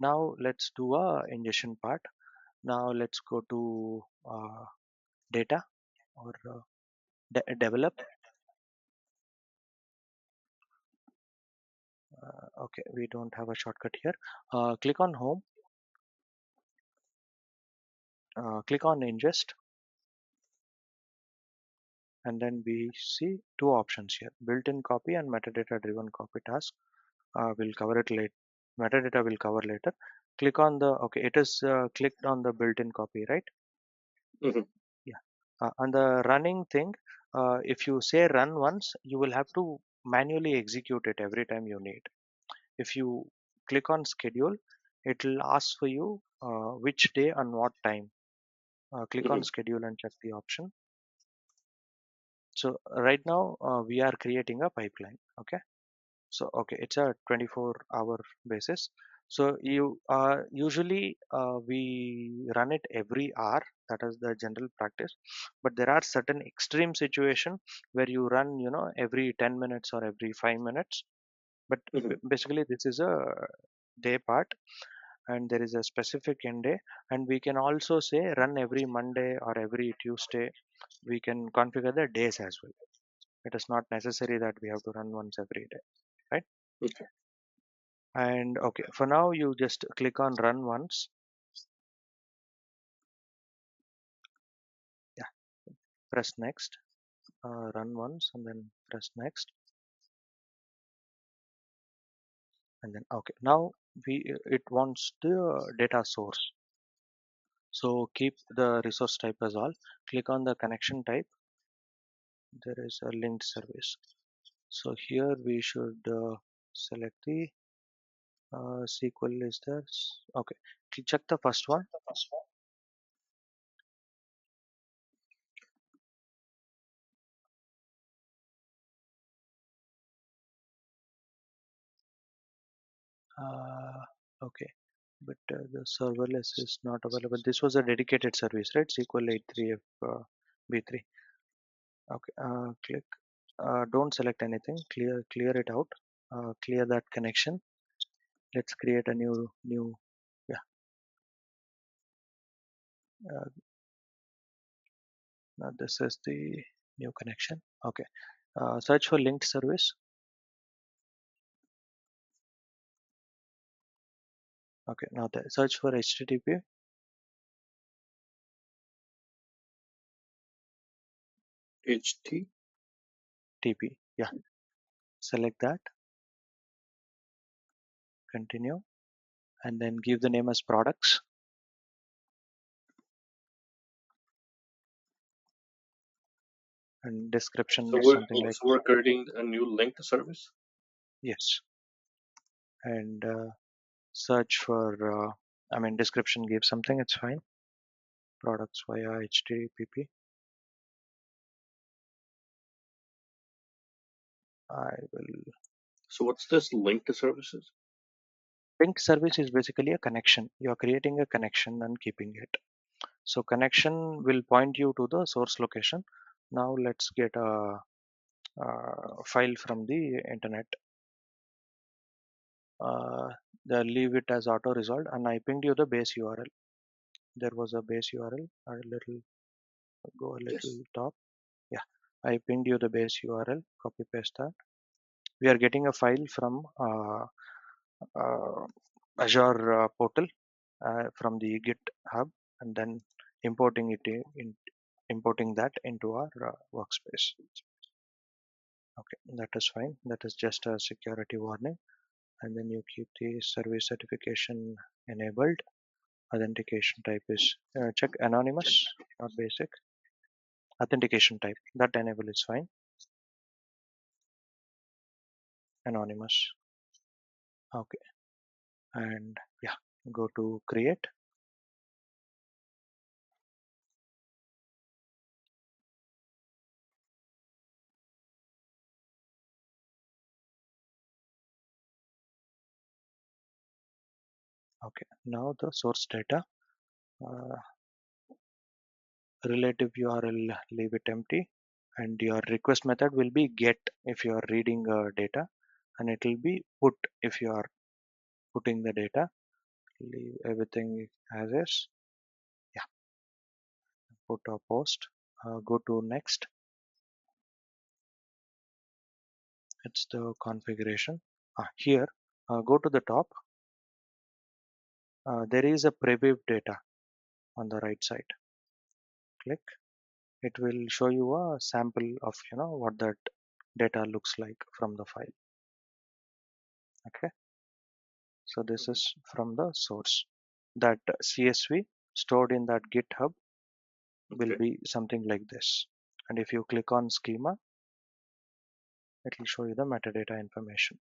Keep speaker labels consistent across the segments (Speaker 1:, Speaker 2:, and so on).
Speaker 1: Now let's do a ingestion part. Now let's go to data or develop. Okay, we don't have a shortcut here. Click on home, click on ingest, and then we see two options here: built-in copy and metadata driven copy task. We'll cover it later. Metadata will cover later. Click on the, okay, it is clicked on the built-in copy, right?
Speaker 2: Mhm.
Speaker 1: Yeah. On the running thing, if you say run once, you will have to manually execute it every time you need. If you click on schedule, it will ask for you which day and what time. Click on
Speaker 2: Mhm.
Speaker 1: schedule and check the option. So right now we are creating a pipeline. Okay. So okay, it's a 24-hour basis. So you usually we run it every hour. That is the general practice. But there are certain extreme situation where you run, every 10 minutes or every 5 minutes. But
Speaker 2: Mhm.
Speaker 1: basically, this is a day part, and there is a specific end day. And we can also say run every Monday or every Tuesday. We can configure the days as well. It is not necessary that we have to run once every day, right?
Speaker 2: Okay.
Speaker 1: And okay, for now you just click on run once. Yeah, press next. Run once and then press next, and then okay. Now it wants the data source. So keep the resource type as all. Click on the connection type. There is a linked service. So here we should select the SQL is there. Okay, check the first one. Uh, okay, but the serverless is not available. This was a dedicated service, right? SQL 83F B3. Okay, click. Don't select anything. Clear it out. Clear that connection. Let's create a new. Yeah. Uh, Now this is the new connection. Okay. Search for linked service. Okay. Now the search for HTTP.
Speaker 2: HT.
Speaker 1: TP. Yeah. Select that. Continue, and then give the name as products, and description
Speaker 2: So
Speaker 1: is
Speaker 2: we're
Speaker 1: something like
Speaker 2: so we're creating a new link to service.
Speaker 1: yes. And search for. I mean, description gives something. It's fine. Products via HTTP. I will.
Speaker 2: So what's this link to services?
Speaker 1: Linked service is basically a connection. You are creating a connection and keeping it. So connection will point you to the source location. Now let's get a file from the internet. Uh, leave it as auto resolved, and I pinged you the base URL. There was a base URL. A little go a
Speaker 2: Yes.
Speaker 1: little top. Yeah, I pinged you the base URL. Copy paste that. We are getting a file from uh, Azure portal from the GitHub, and then importing it importing that into our workspace. Okay, that is fine. That is just a security warning. And then you keep the service certification enabled. Authentication type is check anonymous, not basic. Authentication type, that enable is fine. Anonymous. Okay, and yeah, go to create. Okay, now the source data. Uh, Relative URL, leave it empty, and your request method will be get if you are reading data, and it will be put if you are putting the data. leave everything as is. Yeah, put a post. Go to next. It's the configuration. Here, go to the top. There is a preview data on the right side. Click. It will show you a sample of what that data looks like from the file. Okay, so this
Speaker 2: Mhm.
Speaker 1: is from the source. That CSV stored in that GitHub will
Speaker 2: Okay.
Speaker 1: be something like this. And if you click on schema, it will show you the metadata information.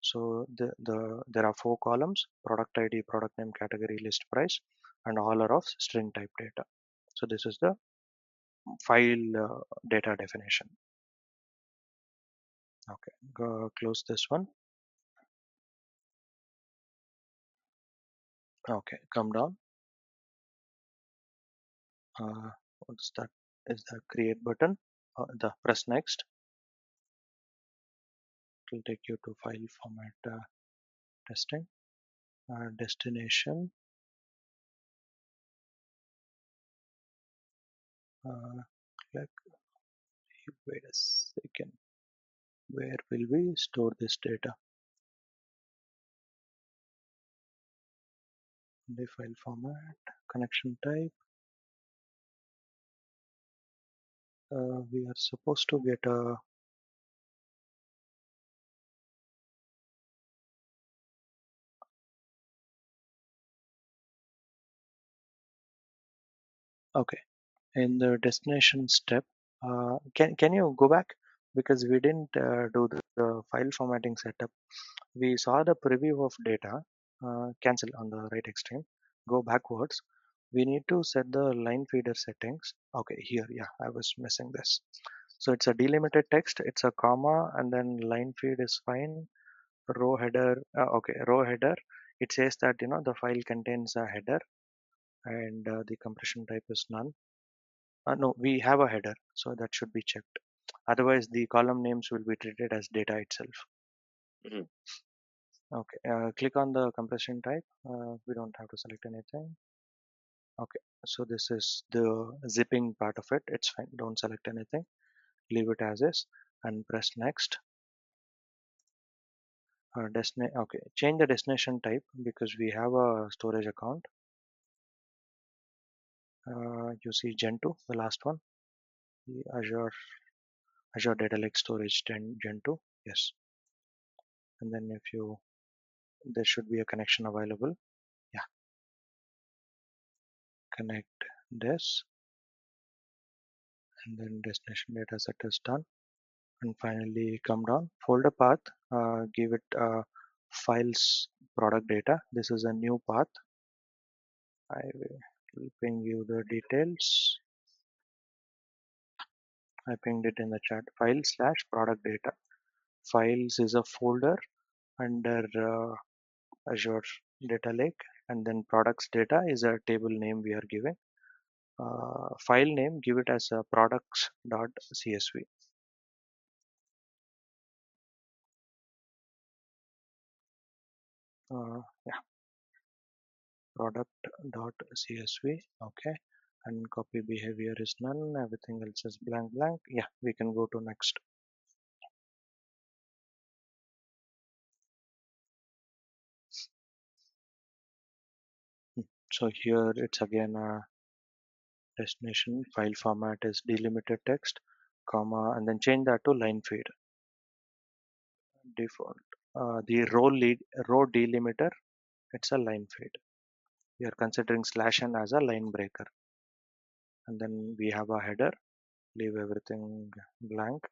Speaker 1: So there are 4 columns: product ID, product name, category, list price, and all are of string type data. So this is the file data definition. Okay, go close this one. Okay, come down. Uh, what's that? Is the create button? The press next. It will take you to file format testing. Destination. Uh, click. Wait a second. Where will we store this data? The file format, connection type. We are supposed to get a okay. In the destination step, can you go back, because we didn't do the file formatting setup. We saw the preview of data. Cancel on the right extreme. Go backwards. We need to set the line feeder settings. Okay, here, yeah, I was missing this. So it's a delimited text. It's a comma, and then line feed is fine. Row header. Okay, row header. It says that the file contains a header, and the compression type is none. No, we have a header, so that should be checked. Otherwise, the column names will be treated as data itself.
Speaker 2: Mhm.
Speaker 1: Okay, click on the compression type. We don't have to select anything. Okay, so this is the zipping part of it. It's fine. Don't select anything. Leave it as is and press next. Okay, change the destination type because we have a storage account. You see Gen 2, the last one, the Azure Data Lake Storage Gen 2. Yes, and then if you there should be a connection available. Yeah, connect this, and then destination data set is done. And finally come down, folder path, give it files product data. This is a new path. I will ping you the details. I pinged it in the chat. File slash product data. Files is a folder under Azure Data Lake, and then products data is a table name we are giving. File name, give it as a products.csv. Yeah, product.csv. Okay, and copy behavior is none. Everything else is blank blank. Yeah, we can go to next. So here it's again a destination file format is delimited text, comma, and then change that to line feed default. The row delimiter, it's a line feed. We are considering slash n as a line breaker, and then we have a header. Leave everything blank.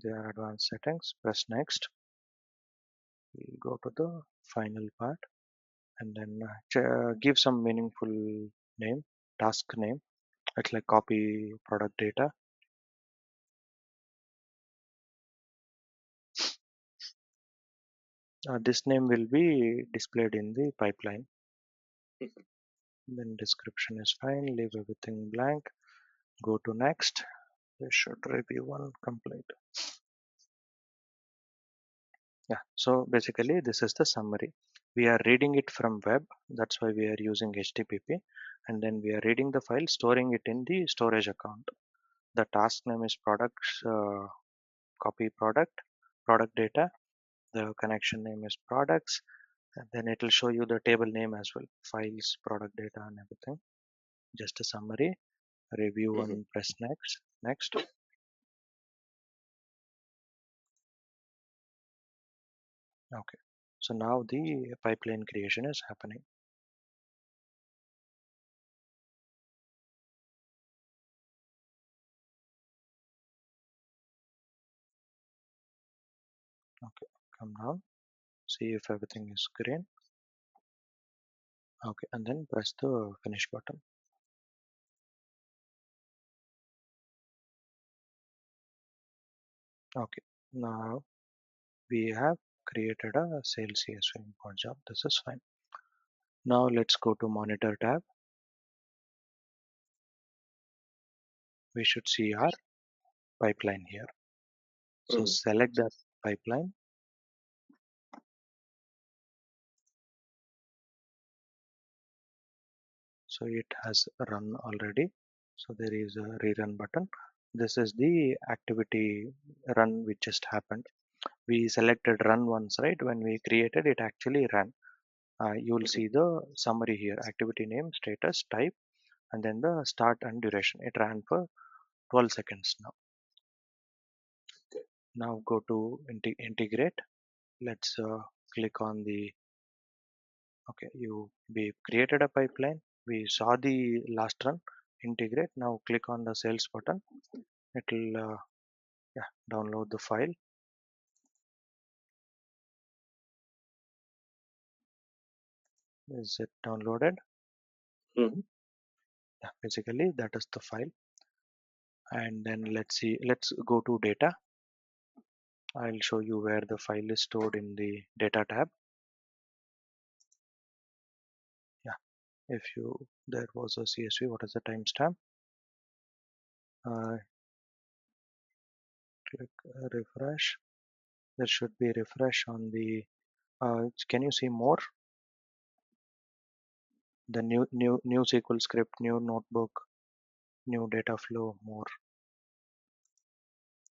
Speaker 1: They are advanced settings. Press next. We go to the final part, and then give some meaningful name, task name. It's like copy product data. This name will be displayed in the pipeline.
Speaker 2: Mhm.
Speaker 1: Then description is fine. Leave everything blank. Go to next. We should review one complete. Yeah. So basically, this is the summary. We are reading it from web. That's why we are using HTTP. And then we are reading the file, storing it in the storage account. The task name is products, copy product data. The connection name is products. And then it will show you the table name as well, files, product data, and everything. Just a summary, review
Speaker 2: Mm-hmm.
Speaker 1: and press next. Next. Okay. So now the pipeline creation is happening. Okay. Come down. See if everything is green. Okay. And then press the finish button. Okay. Now we have created a sales CSV import job. This is fine. Now let's go to monitor tab. We should see our pipeline here. So
Speaker 2: Mm-hmm.
Speaker 1: select that pipeline. So it has run already. So there is a rerun button. This is the activity run which just happened. We selected run once, right? When we created it, actually ran. You will
Speaker 2: Mm-hmm.
Speaker 1: see the summary here: activity name, status, type, and then the start and duration. It ran for 12 seconds now.
Speaker 2: Okay.
Speaker 1: Now go to integrate. Let's click on the, okay, we created a pipeline. We saw the last run, integrate. Now click on the sales button. It will yeah, download the file. Is it downloaded?
Speaker 2: Mm-hmm.
Speaker 1: Yeah, basically that is the file. And then let's go to data. I'll show you where the file is stored in the data tab. Yeah, if you, there was a CSV, what is the timestamp? Uh, Click refresh. There should be refresh on the, can you see more? The new SQL script, new notebook, new data flow, more.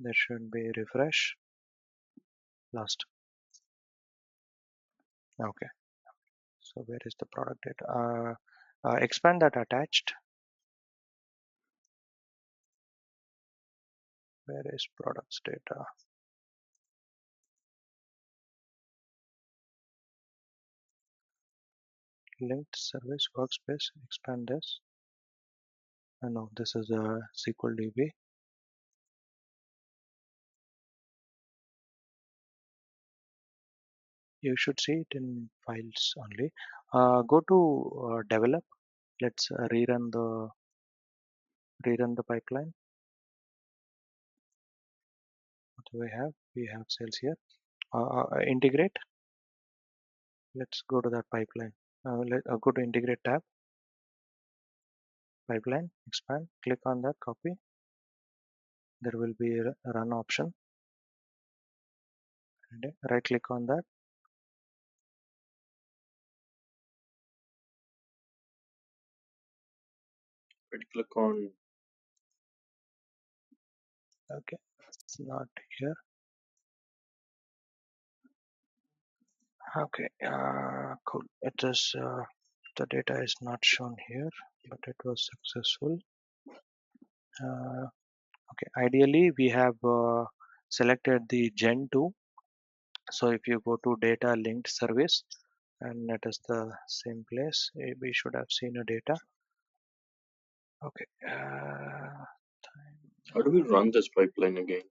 Speaker 1: There should be refresh last. Okay, so where is the product data? Expand that attached. Where is products data? Linked service workspace. Expand this. No, this is a SQL DB. You should see it in files only. Go to develop. Let's rerun the pipeline. What do we have? We have sales here. Integrate. Let's go to that pipeline. Go to integrate tab. Pipeline. Expand. Click on that. Copy. There will be a run option. And right click on that.
Speaker 2: Right click on.
Speaker 1: Okay. It's not here. Okay. Cool. It is. The data is not shown here, but it was successful. Uh, okay, ideally we have selected the Gen 2. So if you go to data linked service, and it is the same place, we should have seen a data. Okay,
Speaker 2: How do we run this pipeline again?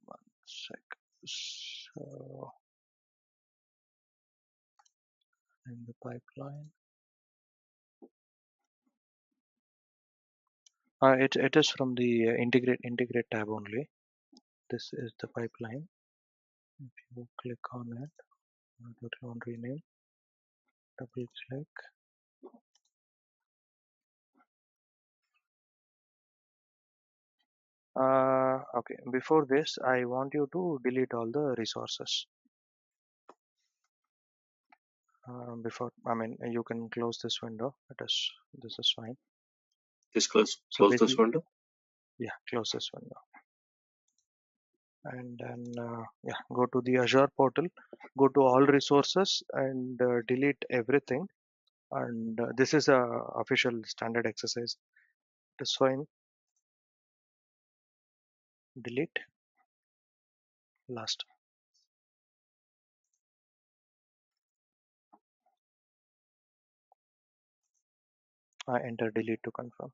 Speaker 1: one sec. So in the pipeline, it is from the integrate tab only. This is the pipeline. If you click on it, go to laundry name, double click. Okay, before this, I want you to delete all the resources. before, I mean, you can close this window. This is fine.
Speaker 2: Just close
Speaker 1: So
Speaker 2: this
Speaker 1: basically,
Speaker 2: window.
Speaker 1: yeah, close this window. And then, yeah, go to the Azure portal, go to all resources and delete everything. And this is a official standard exercise. It is fine. Delete last. Enter delete to confirm.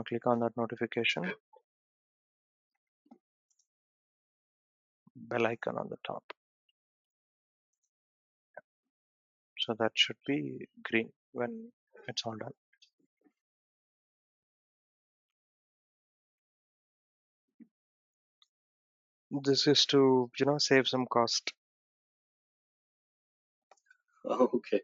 Speaker 1: Click on that notification, bell icon on the top. So that should be green when it's all done. This is to, save some cost.
Speaker 2: Oh, okay.